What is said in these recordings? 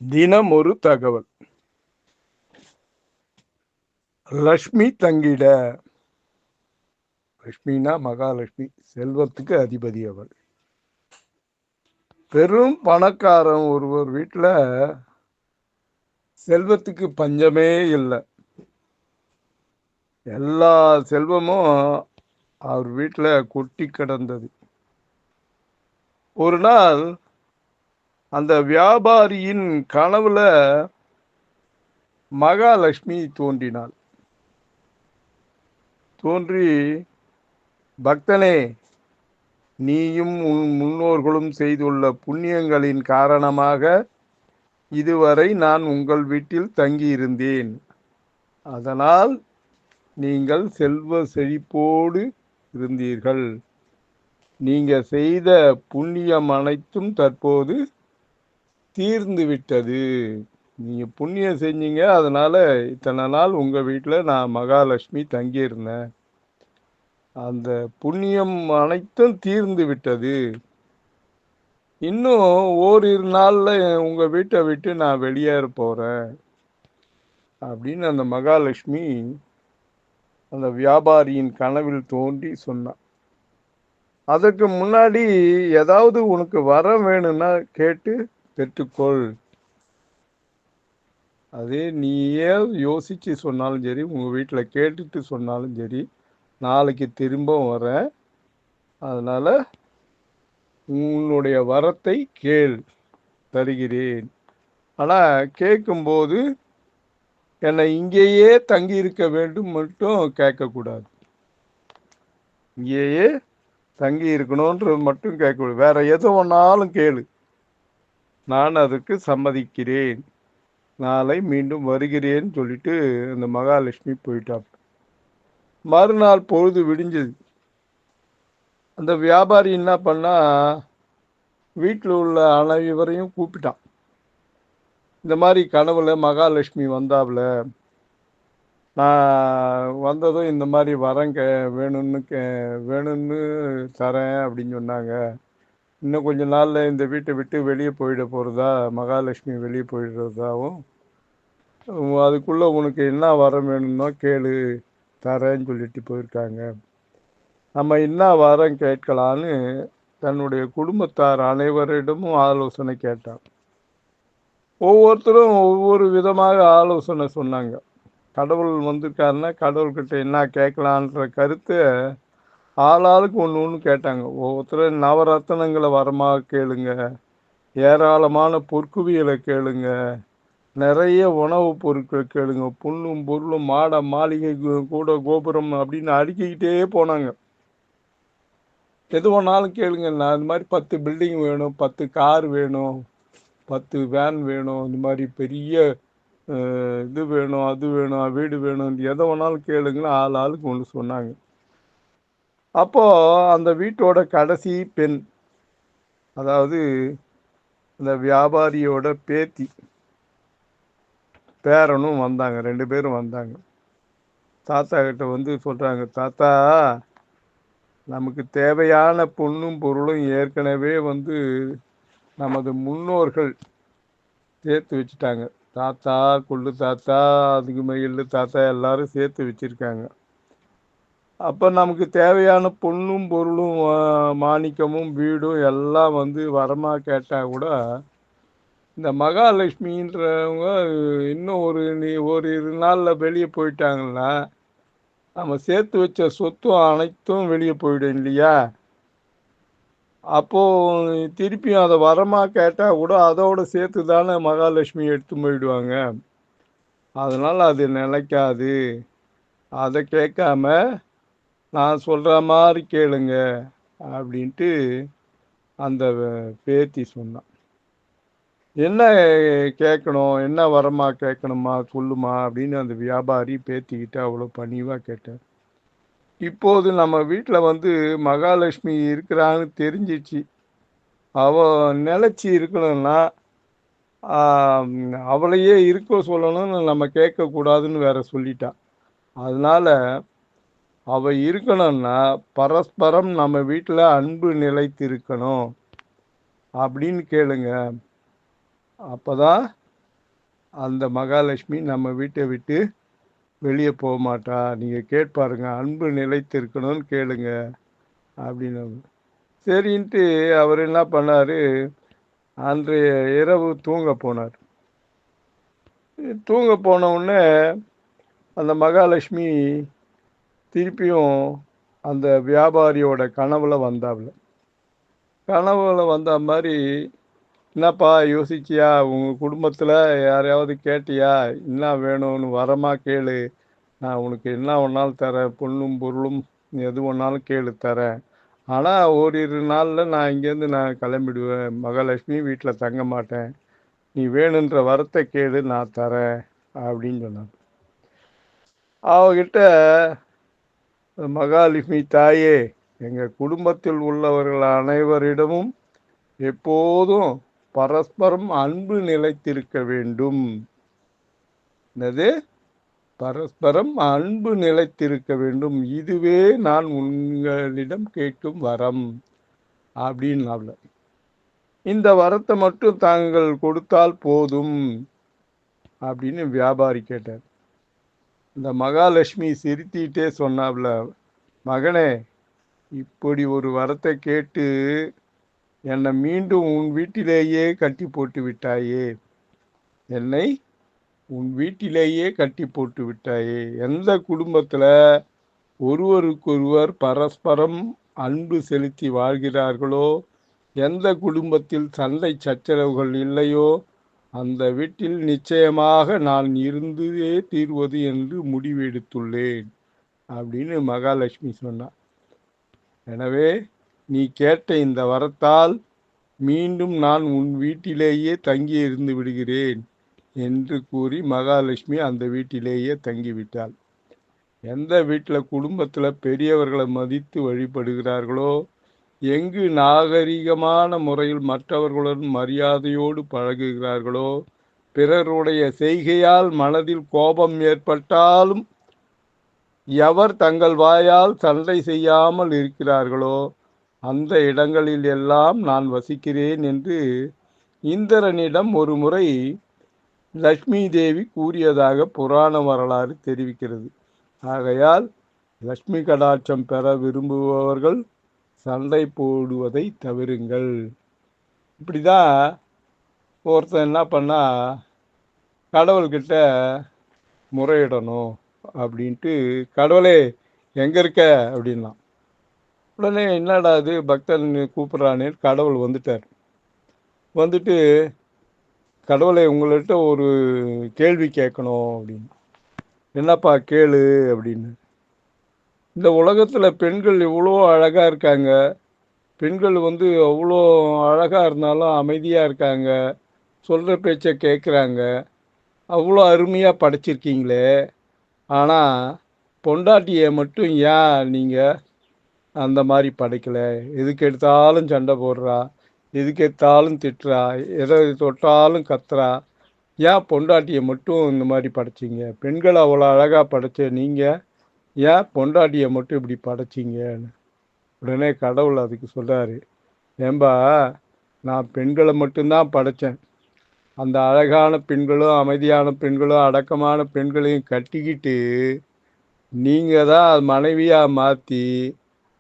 தினம் ஒரு தகவல். லட்சுமி தங்கிட. லட்சுமினா மகாலட்சுமி, செல்வத்துக்கு அதிபதி அவள். பெரும் பணக்காரன் ஒருவர் வீட்டுல செல்வத்துக்கு பஞ்சமே இல்லை. எல்லா செல்வமும் அவர் வீட்டுல கொட்டி கிடந்தது. ஒரு நாள் அந்த வியாபாரியின் கனவுல மகாலட்சுமி தோன்றினாள். தோன்றி, பக்தனே, நீயும் உன் முன்னோர்களும் செய்துள்ள புண்ணியங்களின் காரணமாக இதுவரை நான் உங்கள் வீட்டில் தங்கியிருந்தேன். அதனால் நீங்கள் செல்வ செழிப்போடு இருந்தீர்கள். நீங்க செய்த புண்ணியம் அனைத்தும் தற்போது தீர்ந்து விட்டது. நீங்க புண்ணியம் செஞ்சீங்க, அதனால இத்தனை நாள் உங்க வீட்டில் நான் மகாலட்சுமி தங்கியிருந்தேன். அந்த புண்ணியம் அனைத்தும் தீர்ந்து விட்டது. இன்னும் ஓரிரு நாள்ல உங்க வீட்டை விட்டு நான் வெளியேற போறேன் அப்படின்னு அந்த மகாலட்சுமி அந்த வியாபாரியின் கனவில் தோன்றி சொன்னான். அதற்கு முன்னாடி ஏதாவது உனக்கு வரம் வேணும்னா கேட்டு பெற்றுக்கொள். அதே நீயே யோசிச்சு சொன்னாலும் சரி, உங்க வீட்டுல கேட்டுட்டு சொன்னாலும் சரி, நாளைக்கு திரும்ப வரேன். அதனால உன்னுடைய வரத்தை கேள், தருகிறேன். ஆனா கேட்கும்போது என்னை இங்கேயே தங்கி இருக்க வேண்டும் மட்டும் கேட்கக்கூடாது. இங்கேயே தங்கி இருக்கணும்ன்றது மட்டும் கேட்கக்கூடாது. வேற எது ஒன்னாலும் கேளு, நான் அதுக்கு சம்மதிக்கிறேன். நாளை மீண்டும் வருகிறேன்னு சொல்லிட்டு அந்த மகாலட்சுமி போயிட்டா. மறுநாள் பொழுது விடிஞ்சது. அந்த வியாபாரி என்ன பண்ணா, வீட்டில் உள்ள அனைவரையும் கூப்பிட்டான். இந்த மாதிரி கனவுல மகாலட்சுமி வந்தாப்புல, நான் வந்ததும் இந்த மாதிரி வரம் வேணும்னு தரேன் அப்படின்னு சொன்னாங்க. இன்னும் கொஞ்ச நாள்ல இந்த வீட்டை விட்டு வெளியே போயிட போறதா, மகாலட்சுமி வெளியே போயிடுறதாவும், அதுக்குள்ள உனக்கு என்ன வரம் வேணும்னோ கேளு, தரேன்னு சொல்லிட்டு போயிருக்காங்க. நம்ம என்ன வரம் கேட்கலான்னு தன்னுடைய குடும்பத்தார் அனைவரிடமும் ஆலோசனை கேட்டான். ஒவ்வொருத்தரும் ஒவ்வொரு விதமாக ஆலோசனை சொன்னாங்க. கடவுள் வந்திருக்காருன்னா கடவுள்கிட்ட என்ன கேட்கலான்ற கருத்தை ஆளாளுக்கு ஒன்று ஒன்று கேட்டாங்க. ஒவ்வொருத்தரும் நவரத்தனங்களை வரமாக கேளுங்க, ஏராளமான பொற்குவியலை கேளுங்க, நிறைய உணவுப் பொருட்கள் கேளுங்க, புல்லும் பொருளும் மாட மாளிகை கூட கோபுரம் அப்படின்னு அடுக்கிக்கிட்டே போனாங்க. எது ஒன்றாலும் கேளுங்க. நான் இந்த மாதிரி 10 பில்டிங் வேணும், 10 கார் வேணும், 10 வேன் வேணும், இந்த மாதிரி பெரிய இது வேணும், அது வேணும், வீடு வேணும், எதை வேணாலும் கேளுங்கன்னு ஆளுக்கு ஒன்று சொன்னாங்க. அப்போ அந்த வீட்டோட கடைசி பெண், அதாவது அந்த வியாபாரியோட பேத்தி பேரனும் வந்தாங்க. 2 பேரும் வந்தாங்க. தாத்தா கிட்ட வந்து சொல்றாங்க, தாத்தா, நமக்கு தேவையான பொண்ணும் பொருளும் ஏற்கனவே நமது முன்னோர்கள் சேர்த்து வச்சுட்டாங்க. தாத்தா, கொள்ளு தாத்தா, அதுக்கு மயிலு தாத்தா எல்லாரும் சேர்த்து வச்சிருக்காங்க. அப்போ நமக்கு தேவையான பொண்ணும் பொருளும் மாணிக்கமும் வீடும் எல்லாம் வரமாக கேட்டால் கூட, இந்த மகாலட்சுமின்றவங்க இன்னும் ஒரு நாளில் வெளியே போயிட்டாங்கன்னா நம்ம சேர்த்து வச்ச சொத்தும் அனைத்தும் வெளியே போயிடும் இல்லையா? அப்போ திருப்பியும் அதை வரமா கேட்டா கூட அதோட சேர்த்து தானே மகாலட்சுமி எடுத்து போயிடுவாங்க. அதனால அது நிலைக்காது. அதை கேட்காம நான் சொல்ற மாதிரி கேளுங்க அப்படின்ட்டு அந்த பேத்தி சொன்னான். என்ன கேட்கணும், என்ன வரமா கேட்கணுமா சொல்லுமா அப்படின்னு அந்த வியாபாரி பேத்திக்கிட்ட அவ்வளோ பணிவாக கேட்டேன். இப்போது நம்ம வீட்டில் மகாலட்சுமி இருக்கிறான்னு தெரிஞ்சிச்சு. அவ நிலைச்சி இருக்கணும்னா அவளையே இருக்க சொல்லணும்னு நம்ம கேட்கக்கூடாதுன்னு வேற சொல்லிட்டான். அதனால அவ இருக்கணும்னா பரஸ்பரம் நம்ம வீட்டில் அன்பு நிலைத்து இருக்கணும் அப்படின்னு கேளுங்க. அப்பதான் அந்த மகாலட்சுமி நம்ம வீட்டை விட்டு வெளியே போக மாட்டா. நீங்கள் கேட்பாருங்க, அன்பு நிலைத்திருக்கணும்னு கேளுங்க அப்படின்னு. சரின்ட்டு அவர் என்ன பண்ணார், அன்றைய இரவு தூங்க போனார். தூங்க போன உடனே அந்த மகாலட்சுமி திருப்பியும் அந்த வியாபாரியோட கனவுல வந்தாப்புல. கனவுல வந்த மாதிரி, என்னப்பா யோசிச்சியா, உங்கள் குடும்பத்தில் யாரையாவது கேட்டியா, என்ன வேணும்னு வரமா கேளு, நான் உனக்கு என்ன ஒன்றாலும் தரேன், பொண்ணும் பொருளும் எது ஒன்றாலும் கேளு தரேன். ஆனால் ஓரிரு நாளில் நான் இங்கேருந்து நான் கிளம்பிடுவேன், மகாலட்சுமி வீட்டில் தங்க மாட்டேன், நீ வேணுன்ற வரத்தை கேளு நான் தரேன் அப்படின்னு சொன்னான். அவகிட்ட, மகாலட்சுமி தாயே, எங்கள் குடும்பத்தில் உள்ளவர்கள் அனைவரிடமும் எப்போதும் பரஸ்பரம் அன்பு நிலைத்திருக்க வேண்டும். என்னது? பரஸ்பரம் அன்பு நிலைத்திருக்க வேண்டும், இதுவே நான் உங்களிடம் கேட்கும் வரம் அப்படின்னு. இந்த வரத்தை மட்டும் தாங்கள் கொடுத்தால் போதும் அப்படின்னு வியாபாரி கேட்டார். இந்த மகாலட்சுமி சிரித்திட்டே சொன்னாப்ல, மகனே, இப்படி ஒரு வரத்தை கேட்டு என்னை மீண்டும் உன் வீட்டிலேயே கட்டி போட்டு விட்டாயே, என்னை உன் வீட்டிலேயே கட்டி போட்டு விட்டாயே. எந்த குடும்பத்தில் ஒருவருக்கொருவர் பரஸ்பரம் அன்பு செலுத்தி வாழ்கிறார்களோ, எந்த குடும்பத்தில் சண்டை சச்சரவுகள் இல்லையோ, அந்த வீட்டில் நிச்சயமாக நான் இருந்தே தீர்வது என்று முடிவெடுத்துள்ளேன் அப்படின்னு மகாலட்சுமி சொன்னார். எனவே நீ கேட்ட இந்த வரத்தால் மீண்டும் நான் உன் வீட்டிலேயே தங்கி இருந்து விடுகிறேன் என்று கூறி மகாலட்சுமி அந்த வீட்டிலேயே தங்கிவிட்டாள். எந்த வீட்டில் குடும்பத்தில் பெரியவர்களை மதித்து வழிபடுகிறார்களோ, எங்கு நாகரிகமான முறையில் மற்றவர்களுடன் மரியாதையோடு பழகுகிறார்களோ, பிறருடைய செய்கையால் மனதில் கோபம் ஏற்பட்டாலும் எவர் தங்கள் வாயால் சண்டை செய்யாமல் இருக்கிறார்களோ, அந்த இடங்களில் எல்லாம் நான் வசிக்கிறேன் என்று இந்திரனிடம் ஒரு முறை லட்சுமி தேவி கூறியதாக புராண வரலாறு தெரிவிக்கிறது. ஆகையால் லட்சுமி கடாட்சம் பெற விரும்புபவர்கள் சண்டை போடுவதை தவிருங்கள். இப்படிதான் ஒருத்தன் என்ன பண்ணா, கடவுள்கிட்ட முறையிடணும் அப்படின்ட்டு, கடவுளே எங்கே இருக்க அப்படின்னா. உடனே என்னடா அது பக்தன் கூப்பிட்றானே, கடவுள் வந்துட்டார். வந்துட்டு, கடவுளை உங்கள்கிட்ட ஒரு கேள்வி கேட்கணும் அப்படின்னு. என்னப்பா கேளு அப்படின்னு. இந்த உலகத்தில் பெண்கள் எவ்வளோ அழகாக இருக்காங்க, பெண்கள் அவ்வளோ அழகாக இருந்தாலும் அமைதியாக இருக்காங்க, சொல்கிற பேச்சை கேட்குறாங்க, அவ்வளோ அருமையாக படைச்சிருக்கீங்களே, ஆனால் பொண்டாட்டியை மட்டும் ஏன் நீங்கள் அந்த மாதிரி படைக்கலை? எதுக்கு எடுத்தாலும் சண்டை போடுறா, எதுக்கு எடுத்தாலும் திட்டுறா, எதை தொட்டாலும் கத்துறா, ஏன் பொண்டாட்டியை மட்டும் இந்த மாதிரி படைச்சிங்க? பெண்களை அவ்வளோ அழகாக படைச்ச நீங்கள் ஏன் பொண்டாட்டியை மட்டும் இப்படி படைச்சிங்கன்னு. உடனே கடவுள் அதுக்கு சொல்கிறாரு, ஏம்பா, நான் பெண்களை மட்டும்தான் படைத்தேன், அந்த அழகான பெண்களும் அமைதியான பெண்களும் அடக்கமான பெண்களையும் கட்டிக்கிட்டு நீங்கள் தான் மனைவியாக மாற்றி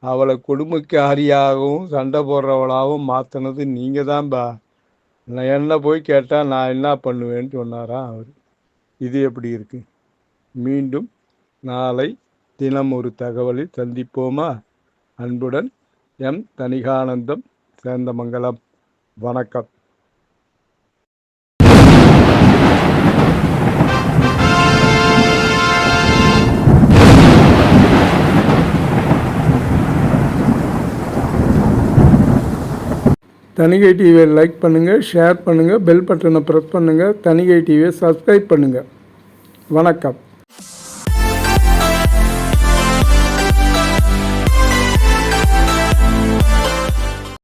அவளை கொடுமைக்காரியாகவும் சண்டை போடுறவளாகவும் மாற்றினது நீங்கள் தான்பா. நான் என்ன போய் கேட்டால் நான் என்ன பண்ணுவேன்னு சொன்னாராம் அவர். இது எப்படி இருக்கு? மீண்டும் நாளை தினம் ஒரு தகவலில் சந்திப்போமா? அன்புடன் எம் தணிகானந்தம், சேந்தமங்கலம். வணக்கம். தணிகை டிவியை லைக் பண்ணுங்கள், ஷேர் பண்ணுங்கள், பெல் பட்டனை ப்ரெஸ் பண்ணுங்கள், தணிகை டிவியை சப்ஸ்கிரைப் பண்ணுங்கள். வணக்கம்.